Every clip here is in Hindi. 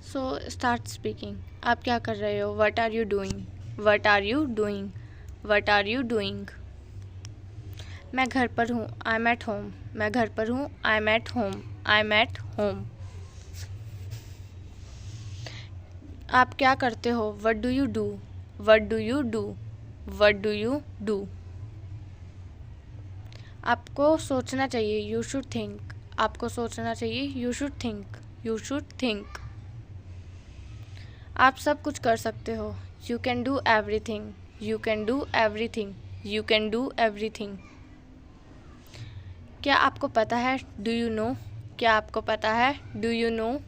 So start speaking. आप क्या कर रहे हो? What are you doing? What are you doing? What are you doing? मैं घर पर हूँ। I am at home. मैं घर पर हूँ। I am at home. I am at home. आप क्या करते हो? What do you do? What do you do? What do you do? आपको सोचना चाहिए। You should think. आपको सोचना चाहिए। You should think. You should think. आप सब कुछ कर सकते हो। You can do everything. You can do everything. You can do everything. क्या आपको पता है? Do you know? क्या आपको पता है? Do you know?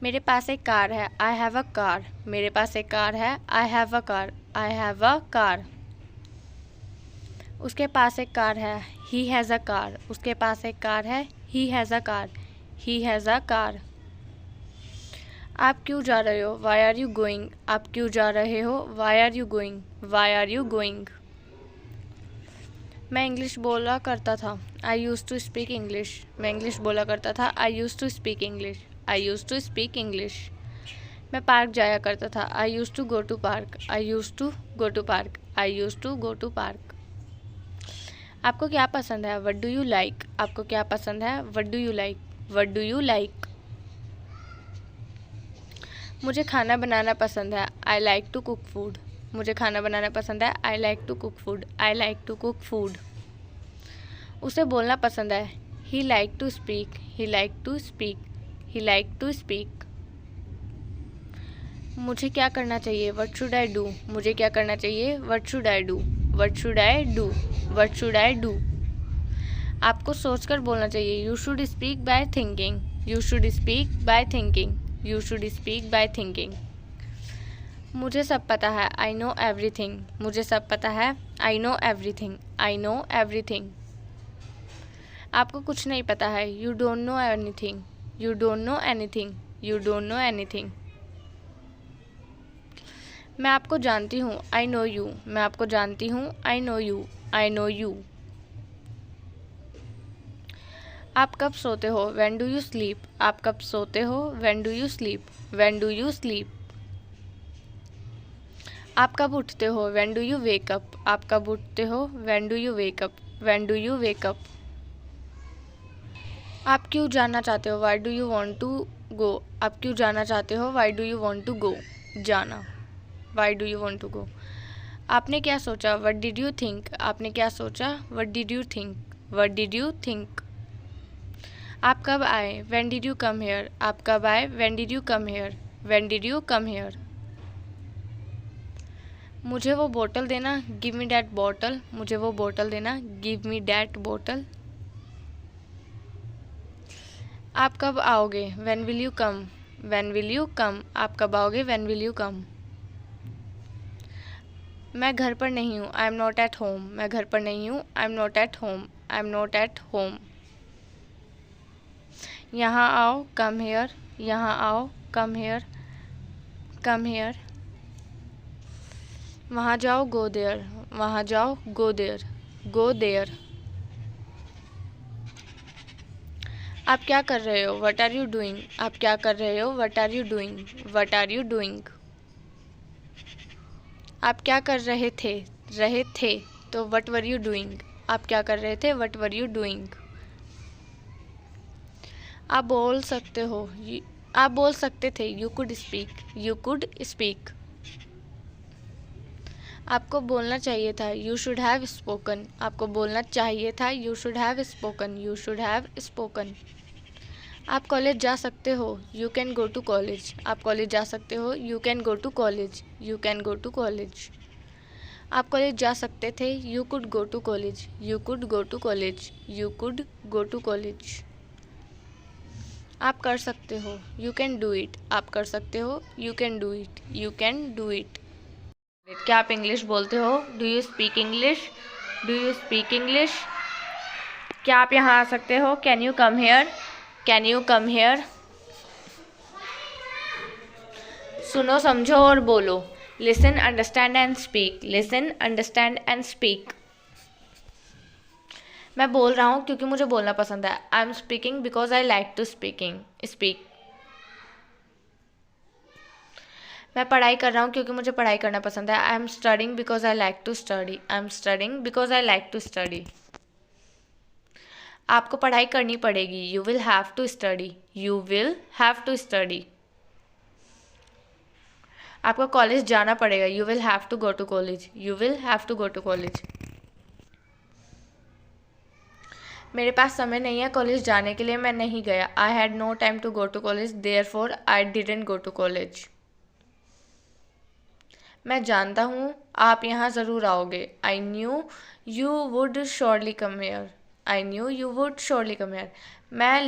मेरे पास एक कार है। I have a car. मेरे पास एक कार है। I have a car. I have a car. उसके पास एक कार है। He has a car. उसके पास एक कार है। He has a car. He has a car. आप क्यों जा रहे हो? Why are you going? आप क्यों जा रहे हो? Why are you going? Why are you going? मैं इंग्लिश बोला करता था। I use to speak English. मैं इंग्लिश बोला करता था। I use to speak English. I use to speak English. मैं पार्क जाया करता था। I use to go to park. I use to go to park. I use to go to park. आपको क्या पसंद है? What do you like? आपको क्या पसंद है? What do you like? What do you like? मुझे खाना बनाना पसंद है। I like to cook food. मुझे खाना बनाना पसंद है। I like to cook food. I like to cook food. उसे बोलना पसंद है। He like to speak. He like to speak. He like to speak. मुझे क्या करना चाहिए? What should I do? मुझे क्या करना चाहिए? What should I do? What should I do? What should I do? आपको सोचकर बोलना चाहिए। You should speak by thinking. You should speak by thinking. You should speak by thinking. मुझे सब पता है। I know everything. मुझे सब पता है। I know everything. I know everything. आपको कुछ नहीं पता है। You don't know anything. You don't know anything. You don't know anything. मैं आपको जानती हूँ। आई नो यू। मैं आपको जानती हूँ। आई know you. I know you. आप कब सोते हो? When do you sleep? आप कब सोते हो? When do you sleep? When do you sleep? आप कब उठते हो? When do you wake up? आप कब उठते हो? When do you wake up? When do you wake up? आप क्यों जाना चाहते हो? Why do you want to go? आप क्यों जाना चाहते हो? Why do you want to go? जाना। Why do you want to go? आपने क्या सोचा? What did you think? आपने क्या सोचा? What did you think? What did you think? आप कब आए? When did you come here? आप कब आए? When did you come here? When did you come here? मुझे वो बोतल देना। Give me that bottle. मुझे वो बोतल देना। गिव मी डैट बोतल। आप कब आओगे? When will you come? When will you come? आप कब आओगे? When will you come? मैं घर पर नहीं हूँ। I am not at home. मैं घर पर नहीं हूँ। I am not at home. I am not at home. यहाँ आओ। Come here. यहाँ आओ। Come here. Come here. वहाँ जाओ। Go there. वहाँ जाओ। Go there. Go there. आप क्या कर रहे हो? What are you doing? आप क्या कर रहे हो? What are you doing? What are you doing? आप क्या कर रहे थे? रहे थे तो वट वर यू डूइंग? आप क्या कर रहे थे? What were you doing? आप बोल सकते हो। आप बोल सकते थे। You could speak. You could speak. आपको बोलना चाहिए था। You should have spoken. आपको बोलना चाहिए था। You should have spoken. You should have spoken. आप कॉलेज जा सकते हो। You can go to college. आप कॉलेज जा सकते हो। You can go to college. You can go to college. आप कॉलेज जा सकते थे। You could go to college. You could go to college. You could go to college. आप कर सकते हो। You can do it. आप कर सकते हो। You can do it. You can do it. क्या आप इंग्लिश बोलते हो? Do you speak English? Do you speak English? क्या आप यहाँ आ सकते हो? Can you come here? Can you come here? सुनो, समझो और बोलो। Listen, understand and speak. Listen, understand and speak. मैं बोल रहा हूँ क्योंकि मुझे बोलना पसंद है। I am speaking because I like to speak. मैं पढ़ाई कर रहा हूँ क्योंकि मुझे पढ़ाई करना पसंद है। I am studying because I like to study. I am studying because I like to study. आपको पढ़ाई करनी पड़ेगी। You will have to study. You will have to study. आपको कॉलेज जाना पड़ेगा। You will have to go to college. You will have to go to college. मेरे पास समय नहीं है कॉलेज जाने के लिए, मैं नहीं गया। I had no time to go to college, therefore I didn't go to college. मैं जानता हूँ आप यहाँ ज़रूर आओगे। I knew you would surely come here. I knew you would surely come here. मैं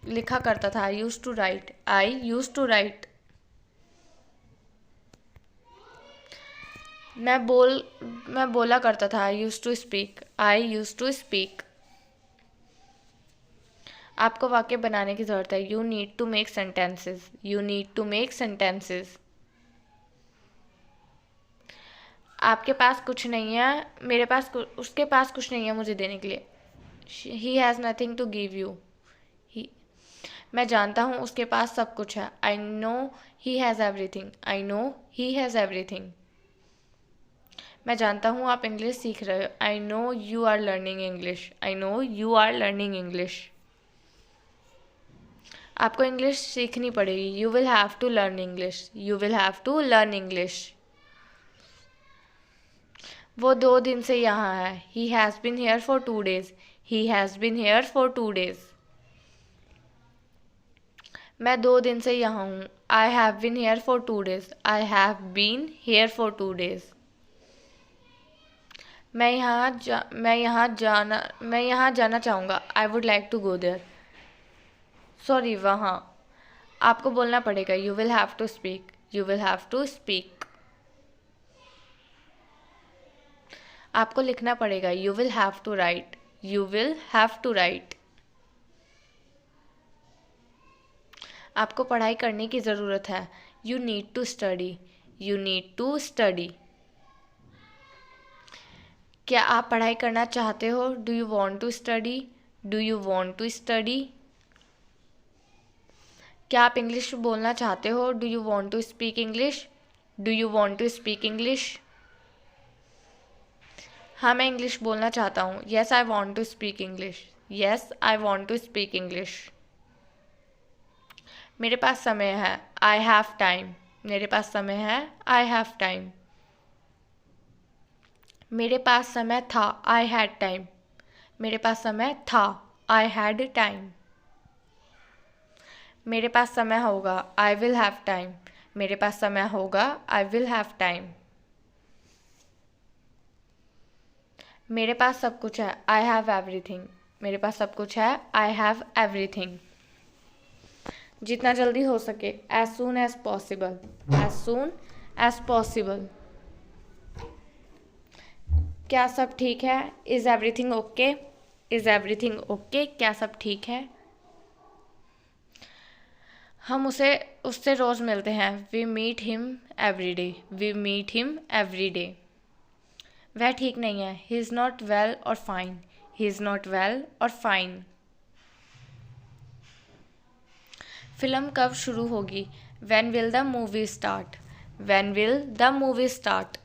लिखा करता था। I use to write. I use to write. मैं बोला करता था। I use to speak. I use to speak. आपको वाक्य बनाने की ज़रूरत है। You need to make sentences. You need to make sentences. आपके पास कुछ नहीं है, मेरे पास उसके पास कुछ नहीं है मुझे देने के लिए। He has nothing to give you. मैं जानता हूँ उसके पास सब कुछ है। I know he has everything. I know he has everything. मैं जानता हूँ आप इंग्लिश सीख रहे हो। I know you are learning English. I know you are learning English. आपको इंग्लिश सीखनी पड़ेगी। You will have to learn English. You will have to learn English. वो 2 दिन से यहाँ है। ही has been here for 2 days। He has been here for 2 days। मैं 2 दिन से यहाँ हूँ। I have been here for 2 days। I have been here for 2 days। मैं यहाँ जाना चाहूँगा। I would like to go there. Sorry, वहाँ। आपको बोलना पड़ेगा। You will have to speak. You will have to speak. आपको लिखना पड़ेगा। You will have to write. You will have to write. आपको पढ़ाई करने की ज़रूरत है। You need to study. You need to study. क्या आप पढ़ाई करना चाहते हो? Do you want to study? Do you want to study. क्या आप इंग्लिश बोलना चाहते हो? Do you want to speak English? Do you want to speak English. हाँ, मैं इंग्लिश बोलना चाहता हूँ। Yes I want to speak English. Yes I want to speak English. मेरे पास समय है। I have time. मेरे पास समय है। I have time. मेरे पास समय था। I had time. मेरे पास समय था। I had time. मेरे पास समय होगा। I will have time. मेरे पास समय होगा। I will have time. मेरे पास सब कुछ है। I have everything. मेरे पास सब कुछ है। I have everything. जितना जल्दी हो सके। As soon as possible. As soon as possible. क्या सब ठीक है? Is everything okay? Is everything okay? क्या सब ठीक है? हम उससे रोज़ मिलते हैं। We meet him every day. We meet him every day. वह ठीक नहीं है। ही इज़ नॉट वेल और fine. He is not well और फाइन। फिल्म कब शुरू होगी? When will the movie start? When will the movie start?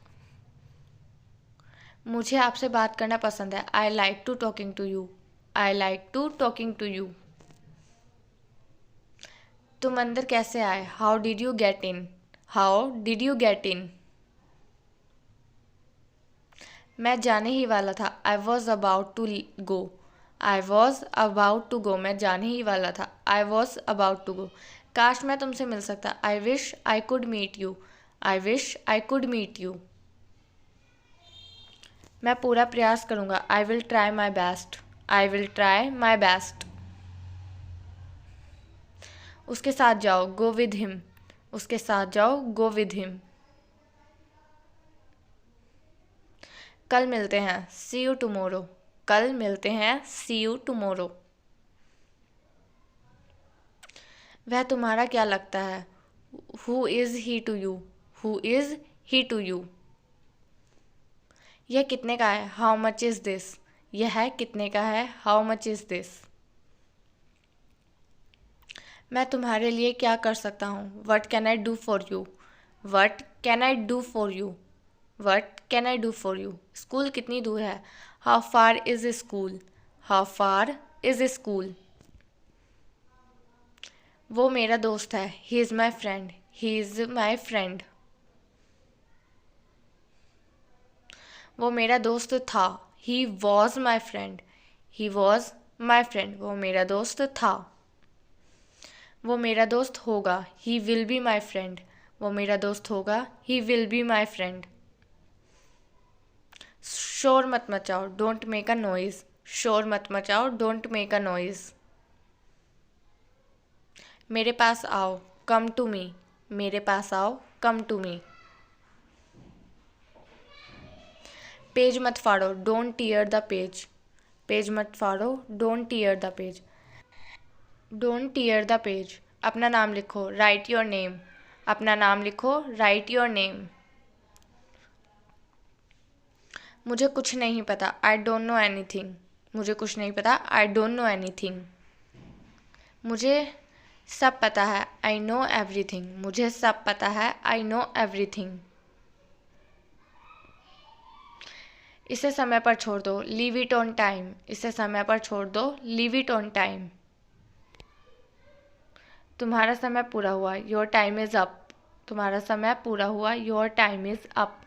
मुझे आपसे बात करना पसंद है। I like to talking to you. I like to talking to you. तुम अंदर कैसे आए? How did you get in? How did you get in? मैं जाने ही वाला था। I was about to go. I was about to go. मैं जाने ही वाला था। I was about to go. काश मैं तुमसे मिल सकता। I wish I could meet you. I wish I could meet you. मैं पूरा प्रयास करूँगा। I will try my best. I will try my best. उसके साथ जाओ। Go with him. उसके साथ जाओ। Go with him. कल मिलते हैं। See you tomorrow. कल मिलते हैं। See you tomorrow. वह तुम्हारा क्या लगता है? Who is he to you? Who is he to you? यह कितने का है? How much is this? यह कितने का है? How much is this? मैं तुम्हारे लिए क्या कर सकता हूँ? What can I do for you? What can I do for you? What can I do for you? School कितनी दूर है? How far is school? How far is school? वो मेरा दोस्त है। He is my friend. He is my friend. वो मेरा दोस्त था। He was my friend. He was my friend. वो मेरा दोस्त था। वो मेरा दोस्त होगा। He will be my friend. वो मेरा दोस्त होगा। He will be my friend. शोर मत मचाओ, डोंट मेक अ नॉइज़। शोर मत मचाओ, डोंट मेक अ नॉइज़। मेरे पास आओ, कम टू मी। मेरे पास आओ, कम टू मी। पेज मत फाड़ो, don't tear the page. Page मत फाड़ो, don't tear the page. Don't tear the page. अपना नाम लिखो, राइट योर नेम। अपना नाम लिखो, राइट योर नेम। मुझे कुछ नहीं पता, आई डोंट नो एनीथिंग। मुझे कुछ नहीं पता, आई डोंट नो एनीथिंग। मुझे सब पता है, आई नो एवरीथिंग। मुझे सब पता है, आई नो एवरीथिंग। इसे समय पर छोड़ दो, लीव इट ऑन टाइम। इसे समय पर छोड़ दो, लीव इट ऑन टाइम। तुम्हारा समय पूरा हुआ, योर टाइम इज़ अप। तुम्हारा समय पूरा हुआ, योर टाइम इज़ अप।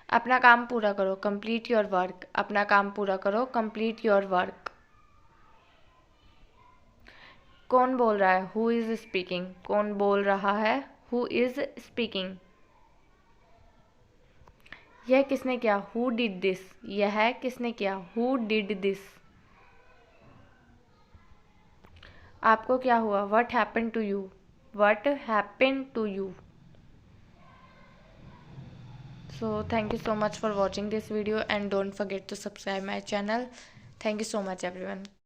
अपना काम पूरा करो, कंप्लीट योर वर्क। अपना काम पूरा करो, कंप्लीट योर वर्क। कौन बोल रहा है? Who is speaking? कौन बोल रहा है? Who is speaking? यह किसने किया? Who did this? यह किसने किया? Who did this? आपको क्या हुआ? What happen to you? What happen to you? So thank you so much for watching this video and don't forget to subscribe my channel. Thank you so much everyone.